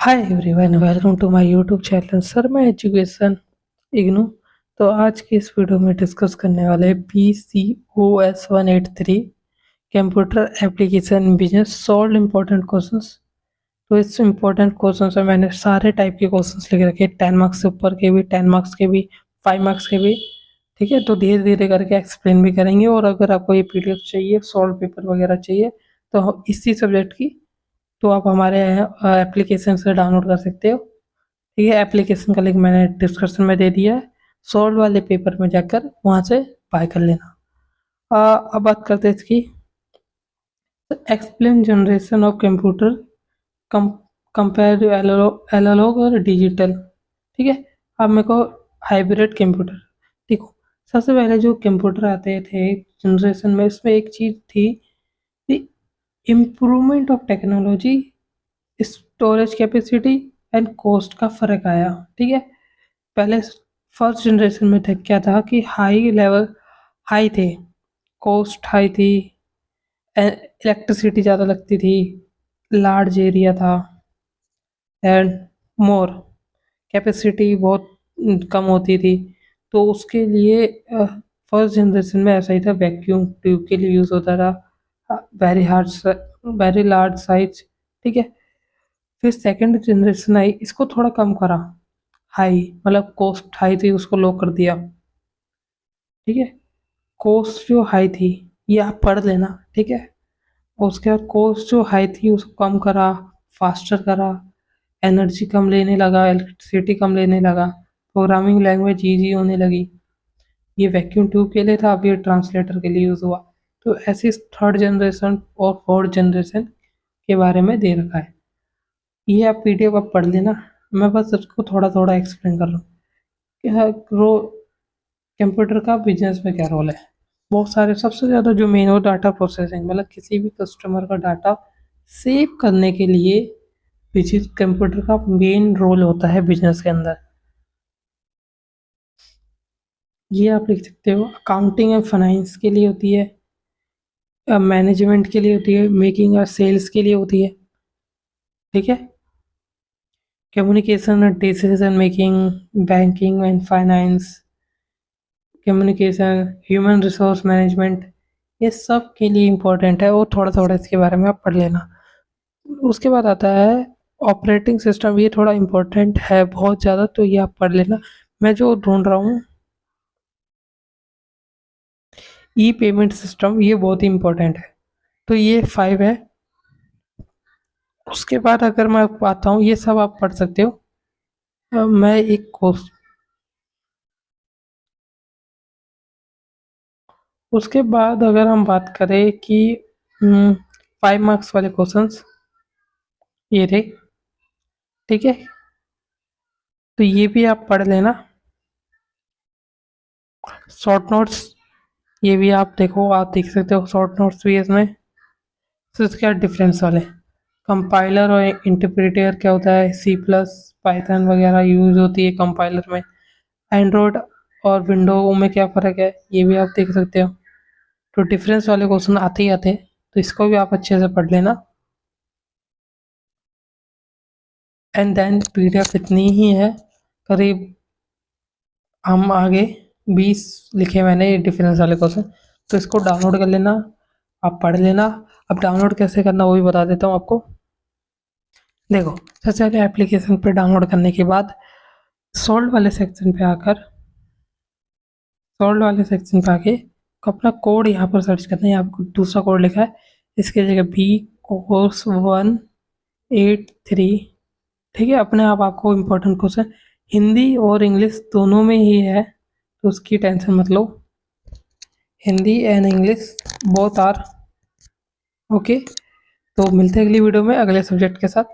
Hi everyone, welcome to my YouTube channel sir मैं education IGNOU. तो आज की इस वीडियो में डिस्कस करने वाले हैं PCOS 183 computer application business solve important questions. तो इस इम्पोर्टेंट क्वेश्चंस में मैंने सारे टाइप के क्वेश्चंस लिख रखे हैं, 10 मार्क्स से ऊपर के भी, 10 मार्क्स के भी, 5 मार्क्स के भी। ठीक है, तो धीरे धीरे करके एक्सप्लेन भी करेंगे। और अगर आपको ये PDF चाहिए, सॉल्व पेपर वगैरह चाहिए, तो इसी सब्जेक्ट की, तो आप हमारे एप्लीकेशन से डाउनलोड कर सकते हो। ठीक है, एप्लीकेशन का लिंक मैंने डिस्क्रिप्शन में दे दिया है। सॉल्व वाले पेपर में जाकर वहाँ से बाय कर लेना। अब बात करते हैं इसकी। Explain generation of computer compare analog और डिजिटल। ठीक है, अब मेरे को हाइब्रिड कंप्यूटर देखो। सबसे पहले जो कंप्यूटर आते थे जनरेशन में, इसमें एक चीज़ थी, improvement of technology, storage capacity and cost का फ़र्क आया। ठीक है, पहले फर्स्ट जनरेशन में था, क्या था कि हाई लेवल हाई थे, कॉस्ट हाई थी, इलेक्ट्रिसिटी ज़्यादा लगती थी, लार्ज एरिया था एंड मोर कैपेसिटी बहुत कम होती थी। तो उसके लिए फर्स्ट जनरेशन में ऐसा ही था, वैक्यूम ट्यूब के लिए यूज़ होता था, वेरी लार्ज साइज। ठीक है, फिर सेकंड जनरेशन आई, इसको थोड़ा कम करा, हाई मतलब कॉस्ट हाई थी उसको लो कर दिया। ठीक है, कॉस्ट जो हाई थी, ये आप पढ़ लेना। ठीक है, उसके बाद कॉस्ट जो हाई थी उसको कम करा, फास्टर करा, एनर्जी कम लेने लगा, इलेक्ट्रिसिटी कम लेने लगा, प्रोग्रामिंग लैंग्वेज ईजी होने लगी। ये वैक्यूम ट्यूब के लिए था, अब ये ट्रांसलेटर के लिए यूज़ हुआ। तो ऐसी थर्ड जनरेशन और फोर्थ जनरेशन के बारे में दे रखा है। ये आप PDF आप पढ़ लेना, मैं बस इसको थोड़ा थोड़ा एक्सप्लेन कर रहा हूँ कि रो कंप्यूटर का बिजनेस में क्या रोल है। बहुत सारे, सबसे ज़्यादा जो मेन हो डाटा प्रोसेसिंग, मतलब किसी भी कस्टमर का डाटा सेव करने के लिए बिजनेस कंप्यूटर का मेन रोल होता है बिजनेस के अंदर। ये आप लिख सकते हो, अकाउंटिंग एंड फाइनेंस के लिए होती है, मैनेजमेंट के लिए होती है, मेकिंग और सेल्स के लिए होती है। ठीक है, कम्युनिकेशन और decision making, banking and finance, communication, human resource management, ये सब के लिए इम्पोर्टेंट है। और थोड़ा थोड़ा इसके बारे में आप पढ़ लेना। उसके बाद आता है ऑपरेटिंग सिस्टम, ये थोड़ा इम्पोर्टेंट है बहुत ज़्यादा, तो ये आप पढ़ लेना। मैं जो ढूंढ रहा हूँ ई पेमेंट सिस्टम, ये बहुत ही इम्पोर्टेंट है। तो ये 5 है। उसके बाद अगर मैं आता हूँ, ये सब आप पढ़ सकते हो। मैं एक कोर्स, उसके बाद अगर हम बात करें कि 5 मार्क्स वाले क्वेश्चंस ये थे। ठीक है, तो ये भी आप पढ़ लेना। शॉर्ट नोट्स, ये भी आप देखो, आप देख सकते हो शॉर्ट नोट्स भी इसमें। तो इसके क्या डिफरेंस वाले, कंपाइलर और इंटरप्रेटर क्या होता है, C++ पाइथन वगैरह यूज होती है कंपाइलर में, एंड्रॉयड और विंडो में क्या फ़र्क है, ये भी आप देख सकते हो। तो डिफरेंस वाले क्वेश्चन आते ही आते हैं, तो इसको भी आप अच्छे से पढ़ लेना। एंड देन PDF इतनी ही है, करीब हम आगे 20 लिखे मैंने ये डिफरेंस वाले क्वेश्चन। तो इसको डाउनलोड कर लेना, आप पढ़ लेना। अब डाउनलोड कैसे करना वो भी बता देता हूँ आपको। देखो, सबसे पहले एप्लीकेशन पे डाउनलोड करने के बाद सॉल्व वाले सेक्शन पे आकर, सॉल्व वाले सेक्शन पे आके अपना कोड यहाँ पर सर्च करना है। यहाँ पर दूसरा कोड लिखा है, इसके जगह BCOS 183। ठीक है, अपने आप आपको इम्पोर्टेंट क्वेश्चन हिंदी और इंग्लिश दोनों में ही है, तो उसकी टेंशन मत लो। Hindi and English both are okay. तो मिलते हैं अगली वीडियो में अगले सब्जेक्ट के साथ।